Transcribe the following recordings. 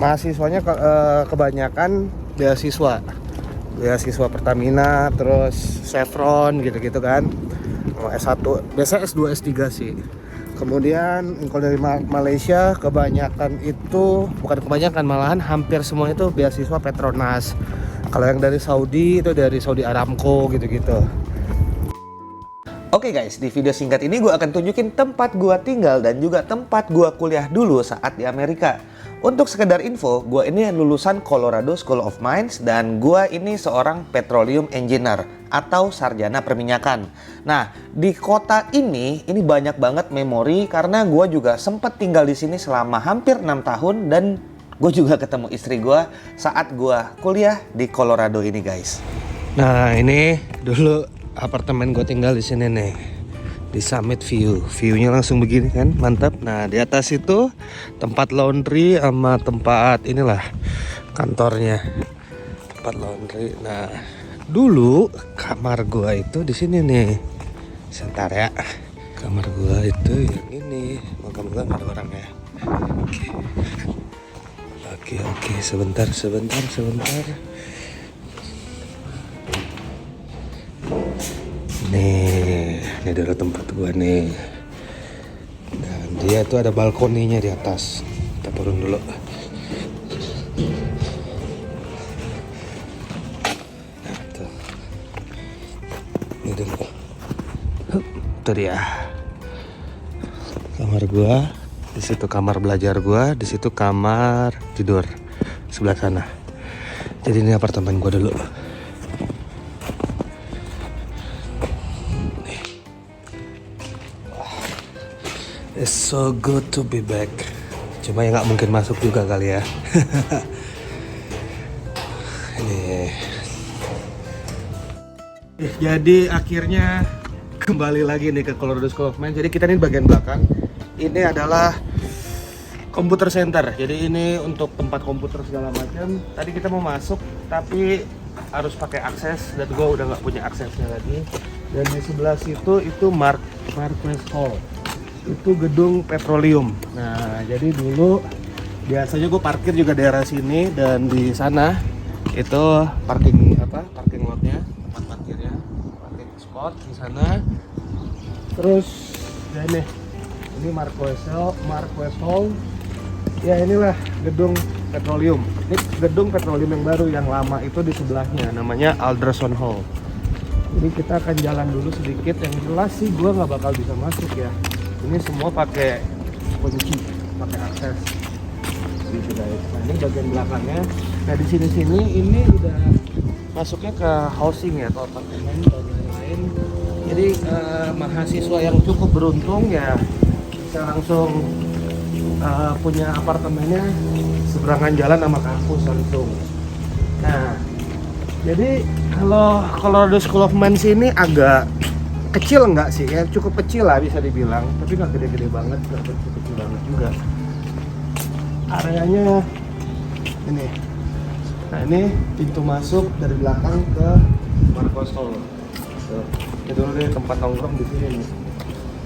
mahasiswanya kebanyakan beasiswa Pertamina, terus Chevron gitu-gitu kan. S1, biasanya S2, S3 sih. Kemudian kalau dari Malaysia kebanyakan itu, bukan kebanyakan, malahan hampir semua itu beasiswa Petronas. Kalau yang dari Saudi itu dari Saudi Aramco gitu-gitu. Oke guys, di video singkat ini gue akan tunjukin tempat gue tinggal dan juga tempat gue kuliah dulu saat di Amerika. Untuk sekedar info, gue ini lulusan Colorado School of Mines dan gue ini seorang petroleum engineer atau sarjana perminyakan. Nah, di kota ini banyak banget memori karena gue juga sempat tinggal di sini selama hampir 6 tahun dan gue juga ketemu istri gue saat gue kuliah di Colorado ini guys. Nah, ini dulu apartemen gue tinggal di sini nih, di Summit View. View-nya langsung begini kan, mantap. Nah, di atas itu tempat laundry sama tempat inilah kantornya, tempat laundry. Nah, dulu kamar gua itu di sini nih. Sebentar ya. Kamar gua itu yang ini. Moga-moga nggak ada orang ya. Oke, sebentar. Nih, ini adalah tempat gua nih. Dan dia tuh ada balkoninya di atas. Kita turun dulu. Nah, tuh. Ini dulu. Itu dia. Kamar gua. Di situ kamar belajar gua, di situ kamar tidur sebelah sana. Jadi ini apartemen gua dulu. It's so good to be back. Cuma ya nggak mungkin masuk juga kali ya. Ini. Jadi akhirnya kembali lagi nih ke Colorado School of Mines. Jadi kita ini bagian belakang. Ini adalah computer center. Jadi ini untuk tempat komputer segala macam. Tadi kita mau masuk tapi harus pakai akses dan gue udah nggak punya aksesnya lagi. Dan di sebelah situ itu Marquess Hall. Itu gedung petroleum. Nah, jadi dulu biasanya gue parkir juga daerah sini dan di sana itu parking lotnya, tempat parkirnya, parking spot di sana. Terus ya ini Marquess Hall. Ya inilah gedung petroleum. Ini gedung petroleum yang baru, yang lama itu di sebelahnya, namanya Alderson Hall. Jadi kita akan jalan dulu sedikit. Yang jelas sih gue nggak bakal bisa masuk ya. Ini semua pakai kunci, pakai akses. Gitu guys. Nah, ini bagian belakangnya. Nah, di sini ini udah masuknya ke housing ya, atau apartemen dan lain-lain. Jadi mahasiswa yang cukup beruntung ya bisa langsung punya apartemennya seberangan jalan sama kampus langsung. Nah, jadi kalau Colorado School of Mines ini agak kecil enggak sih ya, cukup kecil lah bisa dibilang, tapi nggak gede-gede banget, nggak kecil banget juga. Areanya ini. Nah, ini pintu masuk dari belakang ke Marquess Hall. Itu dulu tempat nongkrong di sini nih.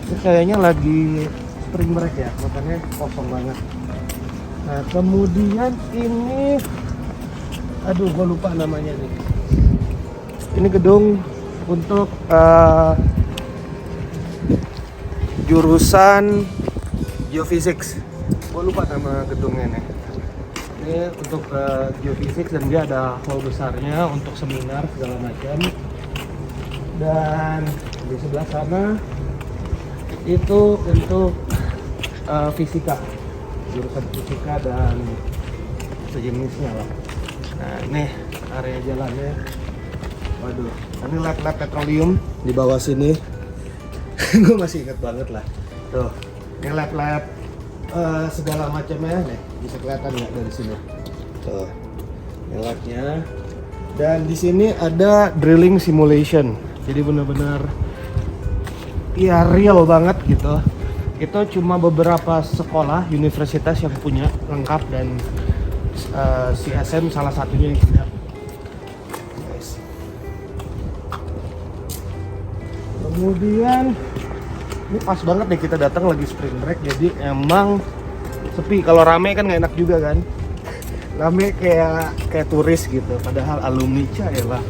Ini kayaknya lagi spring break ya, makanya kosong banget. Nah, kemudian ini, aduh, gue lupa namanya nih. Ini gedung untuk jurusan geophysics. Gue lupa nama gedungnya nih. Ini untuk geophysics dan dia ada hall besarnya untuk seminar segala macam. Dan di sebelah sana itu untuk fisika, jurusan fisika dan sejenisnya lah. Nah, ini area jalannya. Waduh, ini lab petroleum di bawah sini. Gue masih inget banget lah. Tuh, ini lab segala macamnya nih, bisa kelihatan nggak dari sini? Tuh, ini labnya. Dan di sini ada drilling simulation. Jadi benar-benar ya real banget gitu. Itu cuma beberapa sekolah, universitas yang punya lengkap dan CSM salah satunya yang punya. Kemudian ini pas banget deh kita datang lagi spring break, jadi emang sepi. Kalau rame kan nggak enak juga kan. Rame kayak turis gitu, padahal alumni ya lah.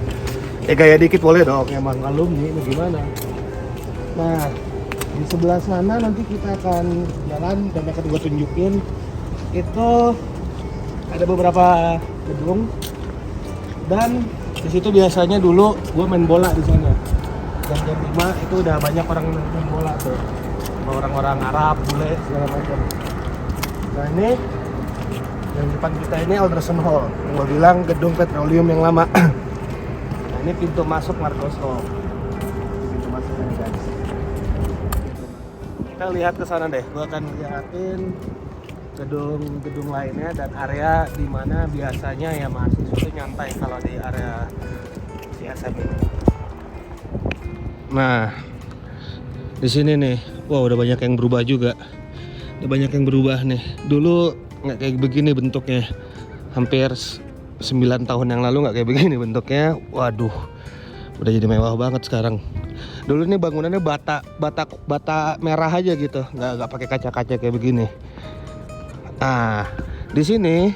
Gaya dikit boleh dong, emang alumni ini gimana. Nah, di sebelah sana nanti kita akan jalan dan akan gue tunjukin. Itu ada beberapa gedung dan di situ biasanya dulu gue main bola di sana. Jam 5 itu udah banyak orang main bola tuh, sama orang-orang Arab, bule segala macam. Nah ini yang depan kita ini Alderson Hall, yang gue bilang gedung petroleum yang lama. Nah ini pintu masuk Marcos Hall. Pintu masuknya guys. Kita lihat ke sana deh, gue akan liatin gedung-gedung lainnya dan area di mana biasanya ya mahasiswa itu nyantai kalau di area CSM ini. Nah, di sini nih, wow udah banyak yang berubah juga. Udah banyak yang berubah nih. Dulu nggak kayak begini bentuknya. Hampir 9 tahun yang lalu nggak kayak begini bentuknya. Waduh, udah jadi mewah banget sekarang. Dulu nih bangunannya bata merah aja gitu, nggak pakai kaca-kaca kayak begini. Nah, di sini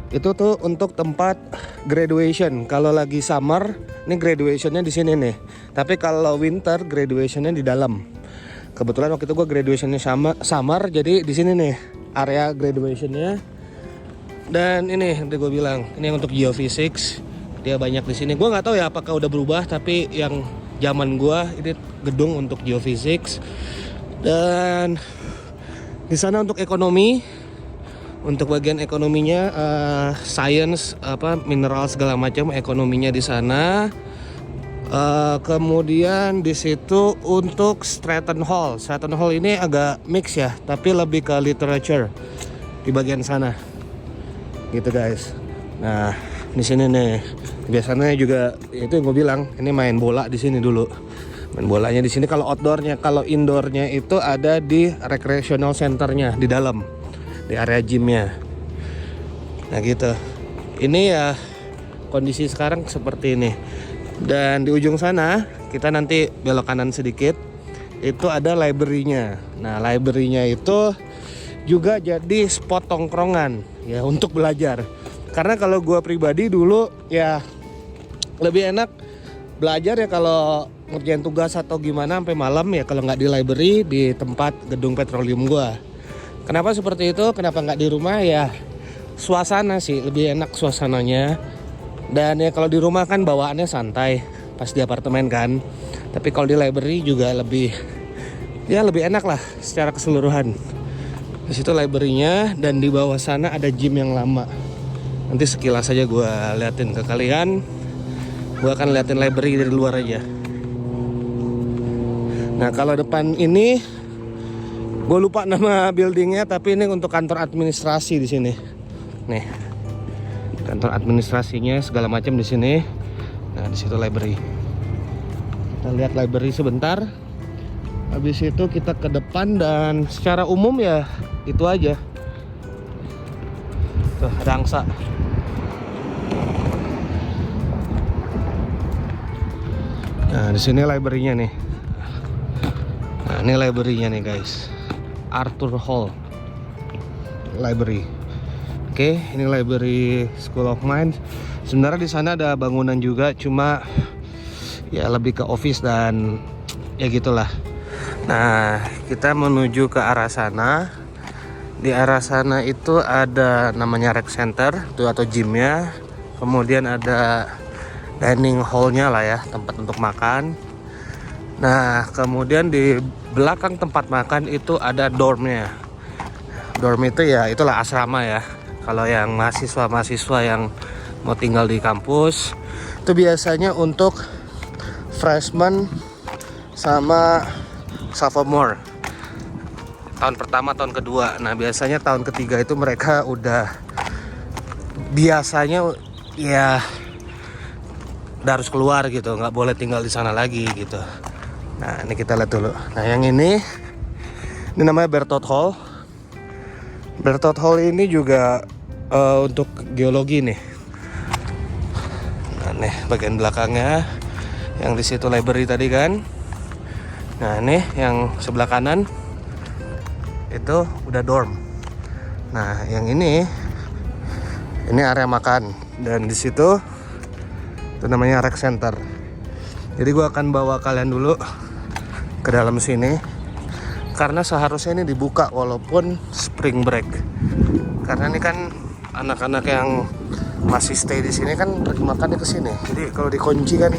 itu tuh untuk tempat graduation. Kalau lagi summer, ini graduationnya di sini nih. Tapi kalau winter, graduationnya di dalam. Kebetulan waktu itu gue graduationnya summer, jadi di sini nih area graduationnya. Dan ini yang gue bilang, ini untuk geophysics. Dia banyak di sini. Gue nggak tahu ya apakah udah berubah, tapi yang zaman gue ini gedung untuk geophysics. Dan di sana untuk ekonomi. Untuk bagian ekonominya, science, mineral segala macam ekonominya di sana. Kemudian di situ untuk Stratton Hall. Stratton Hall ini agak mix ya, tapi lebih ke literature di bagian sana. Gitu guys. Nah di sini nih biasanya juga itu yang gue bilang, ini main bola di sini dulu. Main bolanya di sini. Kalau outdoornya, kalau indoornya itu ada di recreational centernya di dalam. Di area gymnya. Nah gitu. Ini ya kondisi sekarang seperti ini. Dan di ujung sana kita nanti belok kanan sedikit, itu ada library-nya. Nah library-nya itu juga jadi spot tongkrongan ya untuk belajar. Karena kalau gue pribadi dulu ya lebih enak belajar ya kalau ngerjain tugas atau gimana sampai malam ya, kalau nggak di library di tempat gedung petroleum gue. Kenapa seperti itu? Kenapa nggak di rumah ya? Suasana sih lebih enak suasananya. Dan ya kalau di rumah kan bawaannya santai pas di apartemen kan. Tapi kalau di library juga lebih enak lah secara keseluruhan. Di situ library-nya dan di bawah sana ada gym yang lama. Nanti sekilas aja gue liatin ke kalian. Gue akan liatin library dari luar aja. Nah kalau depan ini gue lupa nama buildingnya, tapi ini untuk kantor administrasi di sini. Nih, kantor administrasinya segala macam di sini. Nah, di situ library. Kita lihat library sebentar. Habis itu kita ke depan dan secara umum ya itu aja. Tuh, ada angsa. Nah, di sini library-nya nih. Nah, ini library-nya nih, guys. Arthur Hall Library. Oke, ini library School of Mines. Sebenarnya di sana ada bangunan juga, cuma ya lebih ke office dan ya gitulah. Nah, kita menuju ke arah sana. Di arah sana itu ada namanya rec center tuh atau gymnya. Kemudian ada dining hall-nya lah ya, tempat untuk makan. Nah, kemudian di belakang tempat makan itu ada dormnya. Dorm itu ya itulah asrama ya. Kalau yang mahasiswa yang mau tinggal di kampus itu biasanya untuk freshman sama sophomore. Tahun pertama, tahun kedua. Nah, biasanya tahun ketiga itu mereka udah biasanya ya udah harus keluar gitu, nggak boleh tinggal di sana lagi gitu. Nah, ini kita lihat dulu. Nah, yang ini namanya Berthoud Hall. Berthoud Hall ini juga untuk geologi nih. Nah, nih bagian belakangnya, yang di situ library tadi kan. Nah, ini yang sebelah kanan itu udah dorm. Nah, yang ini Ini area makan dan di situ itu namanya rec center. Jadi gue akan bawa kalian dulu ke dalam sini karena seharusnya ini dibuka walaupun spring break. Karena ini kan anak-anak yang masih stay di sini kan pergi makannya ke sini. Jadi kalau dikunci kan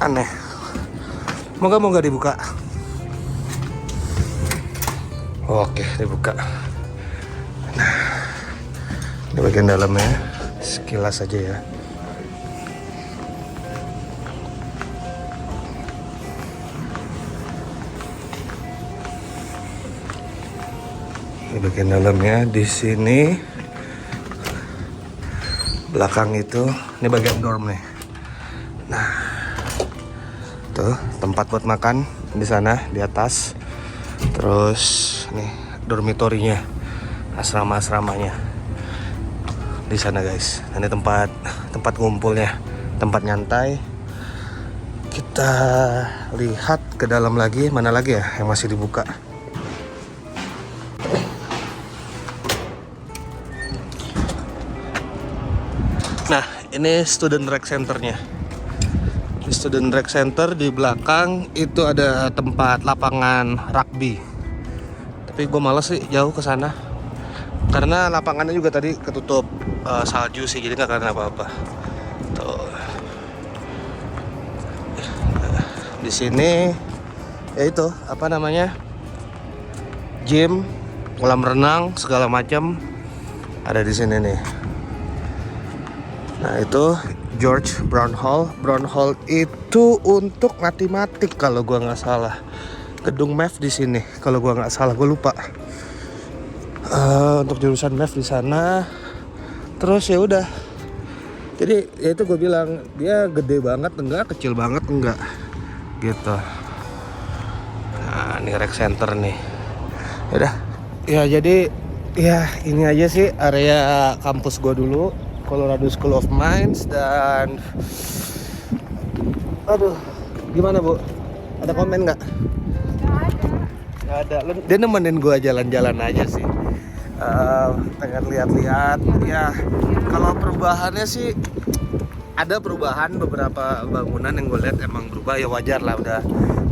aneh. Moga-moga dibuka. Oke, dibuka. Nah, ini bagian dalamnya, sekilas aja ya. Ini bagian dalamnya. Di sini belakang itu, ini bagian dorm nih. Nah, tuh tempat buat makan di sana di atas. Terus nih dormitorinya, asrama-asramanya di sana guys. Ini tempat ngumpulnya, tempat nyantai. Kita lihat ke dalam lagi, mana lagi ya yang masih dibuka. Nah, ini student rec centernya. Di student rec center di belakang itu ada tempat lapangan rugby. Tapi gue males sih jauh ke sana. Karena lapangannya juga tadi ketutup salju sih, jadi nggak karena apa-apa. Tuh. Di sini ya itu apa namanya? Gym, kolam renang segala macam ada di sini nih. Nah itu George Brown Hall. Brown Hall itu untuk matematik kalau gua nggak salah. Gedung math di sini kalau gua nggak salah, gue lupa. Untuk jurusan math di sana. Terus ya udah. Jadi ya itu gue bilang dia gede banget enggak, kecil banget enggak, gitu. Nah ini rec center nih. Udah. Ya jadi ya ini aja sih area kampus gue dulu. Colorado School of Mines. Dan aduh, gimana Bu? Ada komen nggak? Nggak ada. Dia nemenin gue jalan-jalan aja sih. Pengen lihat-lihat. Ya, kalau perubahannya sih ada perubahan, beberapa bangunan yang gue lihat emang berubah, ya wajar lah, udah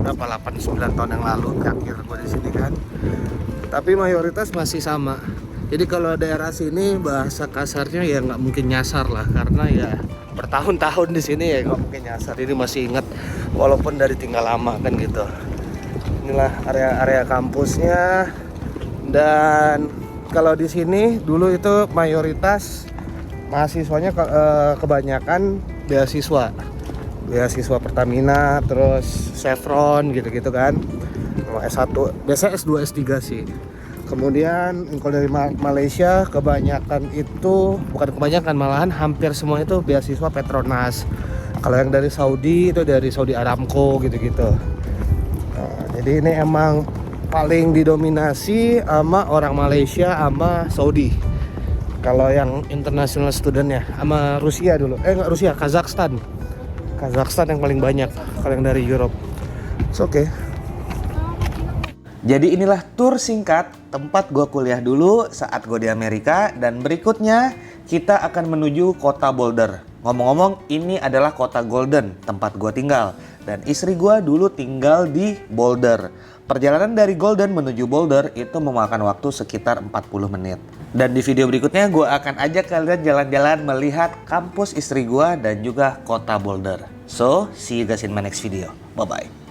berapa 8-9 tahun yang lalu terakhir gue di sini kan. Tapi mayoritas masih sama. Jadi kalau daerah sini bahasa kasarnya ya nggak mungkin nyasar lah, karena ya bertahun-tahun di sini ya nggak mungkin nyasar. Jadi masih ingat walaupun dari tinggal lama kan gitu. Inilah area-area kampusnya. Dan kalau di sini dulu itu mayoritas mahasiswanya kebanyakan beasiswa Pertamina, terus Chevron gitu-gitu kan. S1, biasanya S2, S3 sih. Kemudian kalau dari Malaysia kebanyakan itu, bukan kebanyakan, malahan hampir semua itu beasiswa Petronas. Kalau yang dari Saudi itu dari Saudi Aramco gitu-gitu. Nah, jadi ini emang paling didominasi sama orang Malaysia sama Saudi. Kalau yang international studentnya sama Rusia dulu. Nggak Rusia, Kazakhstan yang paling banyak kalau yang dari Europe. It's okay. Jadi inilah tur singkat tempat gue kuliah dulu saat gue di Amerika. Dan berikutnya kita akan menuju kota Boulder. Ngomong-ngomong, ini adalah kota Golden, tempat gue tinggal. Dan istri gue dulu tinggal di Boulder. Perjalanan dari Golden menuju Boulder itu memakan waktu sekitar 40 menit. Dan di video berikutnya gue akan ajak kalian jalan-jalan melihat kampus istri gue dan juga kota Boulder. So, see you guys in my next video. Bye-bye.